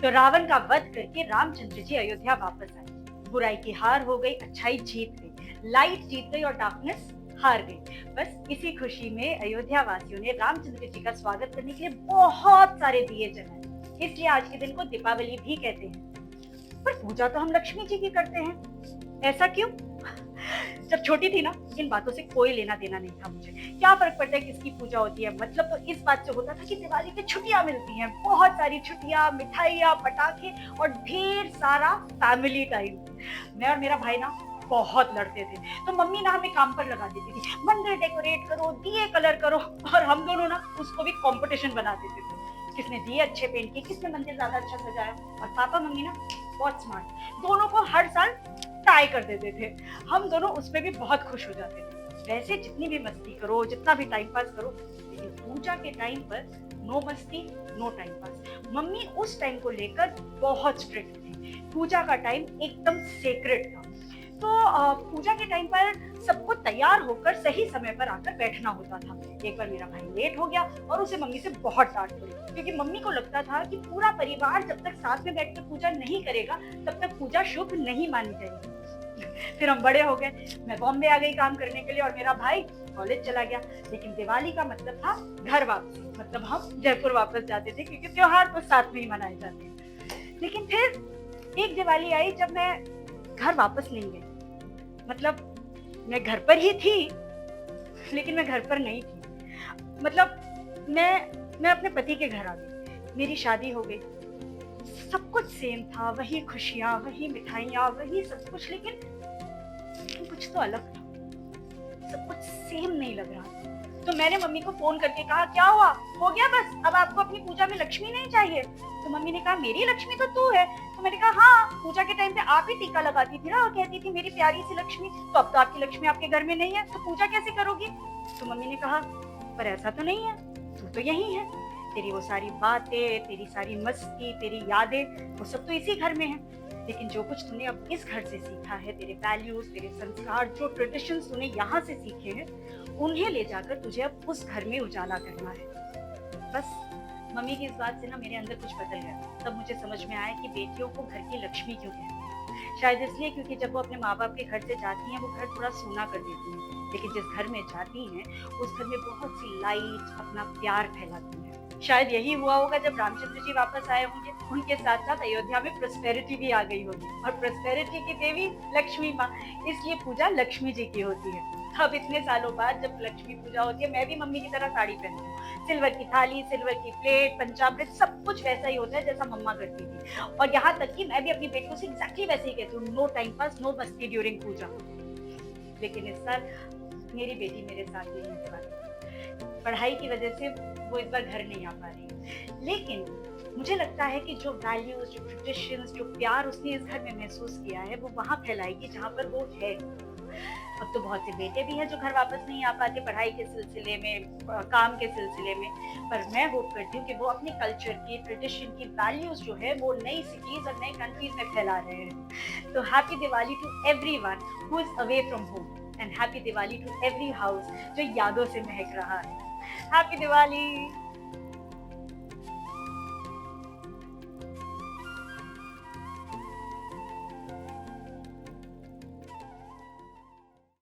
तो रावण का वध करके रामचंद्र जी अयोध्या वापस आए। बुराई की हार हो गई, अच्छाई जीत गई, लाइट जीत गई और डार्कनेस हार गई। बस इसी खुशी में अयोध्या वासियों ने रामचंद्र जी का स्वागत करने के लिए बहुत सारे दिए जलाए, इसलिए आज के दिन को दीपावली भी कहते हैं। पर पूजा तो हम लक्ष्मी जी की करते हैं, ऐसा क्यों? जब छोटी थी ना, इन बातों से कोई लेना देना नहीं था मुझे। क्या फर्क पड़ता है किसकी पूजा होती है, मतलब तो इस बात से होता था कि दिवाली पे छुट्टियां मिलती हैं, बहुत सारी छुट्टियां, मिठाइयां, पटाखे और ढेर सारा फैमिली टाइम। मैं और मेरा भाई ना बहुत लड़ते थे, तो मम्मी ना हमें काम पर लगा देती थी, मंदिर डेकोरेट करो, दिए कलर करो, और हम दोनों ना उसको भी कंपटीशन बना देते थे, किसने दिए अच्छे पेंट किए, किसने मंदिर ज्यादा अच्छा सजाया। और पापा मम्मी ना बहुत स्मार्ट, दोनों को हर साल टाई कर देते थे। हम दोनों उसमें भी बहुत खुश हो जाते थे। वैसे जितनी भी मस्ती करो, जितना भी टाइम पास करो, लेकिन पूजा के टाइम पर नो मस्ती, नो टाइम पास। मम्मी उस टाइम को लेकर बहुत स्ट्रिक्ट थी। पूजा का टाइम एकदम सेक्रेट था। तो पूजा के टाइम पर सबको तैयार होकर सही समय पर आकर बैठना होता था। एक बार मेरा भाई लेट हो गया और उसे मम्मी से बहुत डांट पड़ी, क्योंकि मम्मी को लगता था कि पूरा परिवार जब तक साथ में बैठकर पूजा नहीं करेगा तब तक पूजा शुभ नहीं मानी जाएगी। फिर हम बड़े हो गए, मैं बॉम्बे आ गई काम करने के लिए और मेरा भाई कॉलेज चला गया। लेकिन दिवाली का मतलब था घर वापसी, मतलब हम जयपुर वापस जाते थे, क्योंकि त्योहार तो साथ में ही मनाए जाते हैं। लेकिन फिर एक दिवाली आई जब मैं घर वापस नहीं गई, मतलब मैं घर पर ही थी लेकिन मैं घर पर नहीं थी। मतलब मैं अपने पति के घर आ गई, मेरी शादी हो गई, सब कुछ सेम था, वही खुशियां, वही मिठाइयां, वही सब कुछ, लेकिन कुछ तो अलग था, सब कुछ सेम नहीं लग रहा। तो मैंने मम्मी को फोन करके कहा, क्या हुआ, हो गया बस, अब आपको अपनी पूजा में लक्ष्मी नहीं चाहिए? तो मम्मी ने कहा, मेरी लक्ष्मी तो तू है। तो मैंने कहा, हाँ, पूजा के टाइम पे आप ही टीका लगाती थी ना और कहती थी मेरी प्यारी सी लक्ष्मी, तो अब तो आपकी लक्ष्मी आपके घर में नहीं है, तो पूजा कैसे करोगी? तो मम्मी ने कहा, पर ऐसा तो नहीं है, तू तो यही है, तेरी वो सारी बातें, तेरी सारी मस्ती, तेरी यादें, वो सब तो इसी घर में है, लेकिन जो कुछ तूने अब इस घर से सीखा है, तेरे वैल्यूज, तेरे संस्कार, जो ट्रेडिशंस तूने यहाँ से सीखे हैं, उन्हें ले जाकर तुझे अब उस घर में उजाला करना है। बस मम्मी की इस बात से ना मेरे अंदर कुछ बदल गया। तब मुझे समझ में आया कि बेटियों को घर की लक्ष्मी क्यों कहते हैं। शायद इसलिए क्योंकि जब वो अपने माँ बाप के घर से जाती हैं, वो घर थोड़ा सूना कर देती हैं, लेकिन जिस घर में जाती हैं उस घर में बहुत सी लाइट, अपना प्यार फैलाती हैं। शायद यही हुआ होगा जब रामचंद्र जी वापस आए होंगे, उनके साथ साथ अयोध्या में प्रॉस्पेरिटी भी आ गई होगी, और प्रॉस्पेरिटी की देवी लक्ष्मी माँ, इसलिए पूजा लक्ष्मी जी की होती है। अब इतने सालों बाद जब लक्ष्मी पूजा होती है, मैं भी मम्मी की तरह साड़ी पहनती हूँ, सिल्वर की थाली, सिल्वर की प्लेट, पंचामृत, सब कुछ वैसा ही होता है जैसा मम्मा करती थी। और यहाँ तक कि मैं भी अपनी बेटियों से एग्जैक्टली वैसे ही कहती हूँ, नो टाइम पास, नो मस्ती ड्यूरिंग पूजा। लेकिन इस साल मेरी बेटी मेरे साथ नहीं होने वाली, पढ़ाई की वजह से वो इस बार घर नहीं आ पा रही है। लेकिन मुझे लगता है कि जो वैल्यूज, जो ट्रेडिशंस, जो प्यार उसने इस घर में महसूस किया है, वो वहाँ फैलाएगी जहाँ पर वो है। अब तो बहुत से बेटे भी हैं जो घर वापस नहीं आ पाते पढ़ाई के सिलसिले में, काम के सिलसिले में, पर मैं होप करती हूँ कि वो अपने कल्चर की, ट्रेडिशन की वैल्यूज जो है वो नई सिटीज और नई कंट्रीज में फैला रहे हैं। तो happy Diwali to everyone who is away from home, and happy Diwali to every house जो यादों से महक रहा है। हैप्पी दिवाली।